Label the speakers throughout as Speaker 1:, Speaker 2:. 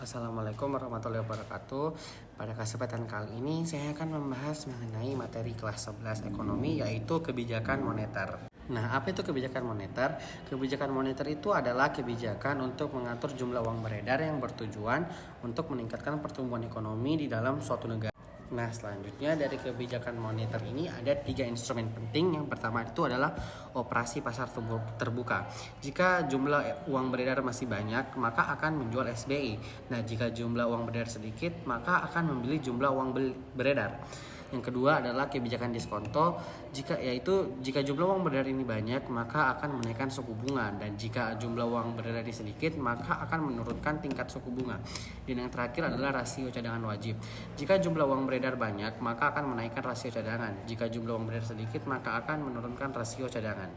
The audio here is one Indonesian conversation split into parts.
Speaker 1: Assalamualaikum warahmatullahi wabarakatuh. Pada kesempatan kali ini saya akan membahas mengenai materi kelas 11 ekonomi, yaitu kebijakan moneter. Nah, apa itu kebijakan moneter? Kebijakan moneter itu adalah kebijakan untuk mengatur jumlah uang beredar yang bertujuan untuk meningkatkan pertumbuhan ekonomi di dalam suatu negara. Nah, selanjutnya dari kebijakan moneter ini ada 3 instrumen penting. Yang pertama itu adalah operasi pasar terbuka. Jika jumlah uang beredar masih banyak, maka akan menjual SBI. Nah, jika jumlah uang beredar sedikit, maka akan membeli jumlah uang beredar. Yang kedua adalah kebijakan diskonto. Jika jumlah uang beredar ini banyak, maka akan menaikkan suku bunga, dan jika jumlah uang beredar ini sedikit, maka akan menurunkan tingkat suku bunga. Dan yang terakhir adalah rasio cadangan wajib. Jika jumlah uang beredar banyak, maka akan menaikkan rasio cadangan. Jika jumlah uang beredar sedikit, maka akan menurunkan rasio cadangan.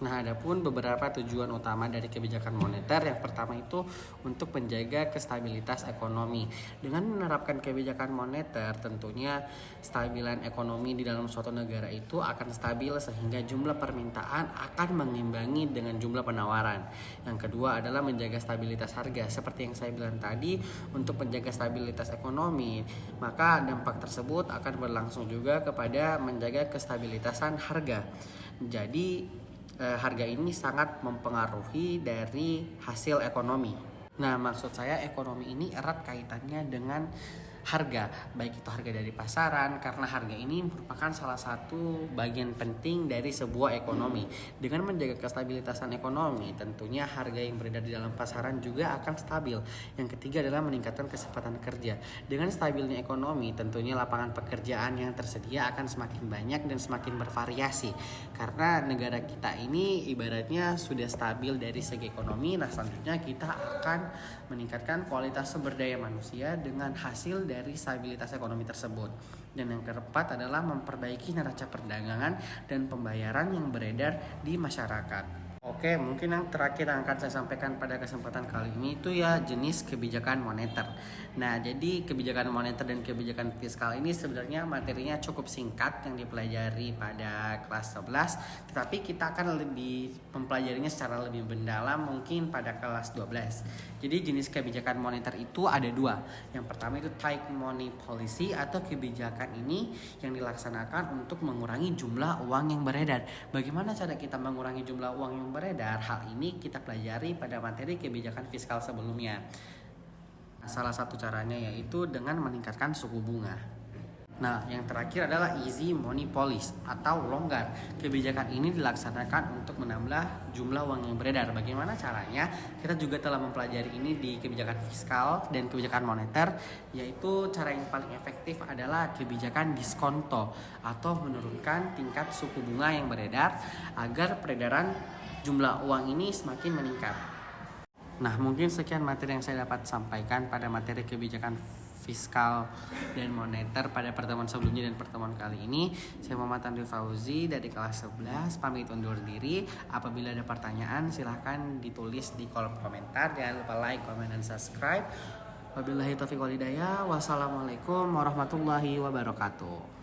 Speaker 1: Nah, adapun beberapa tujuan utama dari kebijakan moneter. Yang pertama itu untuk menjaga kestabilitas ekonomi. Dengan menerapkan kebijakan moneter, tentunya stabilan ekonomi di dalam suatu negara itu akan stabil sehingga jumlah permintaan akan mengimbangi dengan jumlah penawaran. Yang kedua adalah menjaga stabilitas harga. Seperti yang saya bilang tadi, untuk menjaga stabilitas ekonomi, maka dampak tersebut akan berlangsung juga kepada menjaga kestabilitasan harga. Jadi harga ini sangat mempengaruhi dari hasil ekonomi. Nah, maksud saya ekonomi ini erat kaitannya dengan harga, baik itu harga dari pasaran, karena harga ini merupakan salah satu bagian penting dari sebuah ekonomi. Dengan menjaga kestabilitasan ekonomi, tentunya harga yang beredar di dalam pasaran juga akan stabil. Yang ketiga adalah meningkatkan kesempatan kerja. Dengan stabilnya ekonomi, tentunya lapangan pekerjaan yang tersedia akan semakin banyak dan semakin bervariasi. Karena negara kita ini ibaratnya sudah stabil dari segi ekonomi. Nah, selanjutnya kita akan meningkatkan kualitas sumber daya manusia dengan hasil dari stabilitas ekonomi tersebut. Dan yang keempat adalah memperbaiki neraca perdagangan dan pembayaran yang beredar di masyarakat. Oke, mungkin yang terakhir yang akan saya sampaikan pada kesempatan kali ini itu ya jenis kebijakan moneter. Nah, jadi kebijakan moneter dan kebijakan fiskal ini sebenarnya materinya cukup singkat yang dipelajari pada kelas 11, tetapi kita akan lebih mempelajarinya secara lebih mendalam mungkin pada kelas 12. Jadi jenis kebijakan moneter itu ada dua. Yang pertama itu tight money policy, atau kebijakan ini yang dilaksanakan untuk mengurangi jumlah uang yang beredar. Bagaimana cara kita mengurangi jumlah uang yang beredar? Hal ini kita pelajari pada materi kebijakan fiskal sebelumnya. Salah satu caranya yaitu dengan meningkatkan suku bunga. Nah, yang terakhir adalah easy money policy atau longgar. Kebijakan ini dilaksanakan untuk menambah jumlah uang yang beredar. Bagaimana caranya? Kita juga telah mempelajari ini di kebijakan fiskal dan kebijakan moneter, yaitu cara yang paling efektif adalah kebijakan diskonto atau menurunkan tingkat suku bunga yang beredar agar peredaran jumlah uang ini semakin meningkat. Nah, mungkin sekian materi yang saya dapat sampaikan pada materi kebijakan fiskal dan moneter pada pertemuan sebelumnya dan pertemuan kali ini. Saya Muhammad Andri Fauzi dari kelas 11 pamit undur diri. Apabila ada pertanyaan silahkan ditulis di kolom komentar. Jangan lupa like, comment, dan subscribe. Wabillahi taufiq wal hidayah. Wassalamualaikum warahmatullahi wabarakatuh.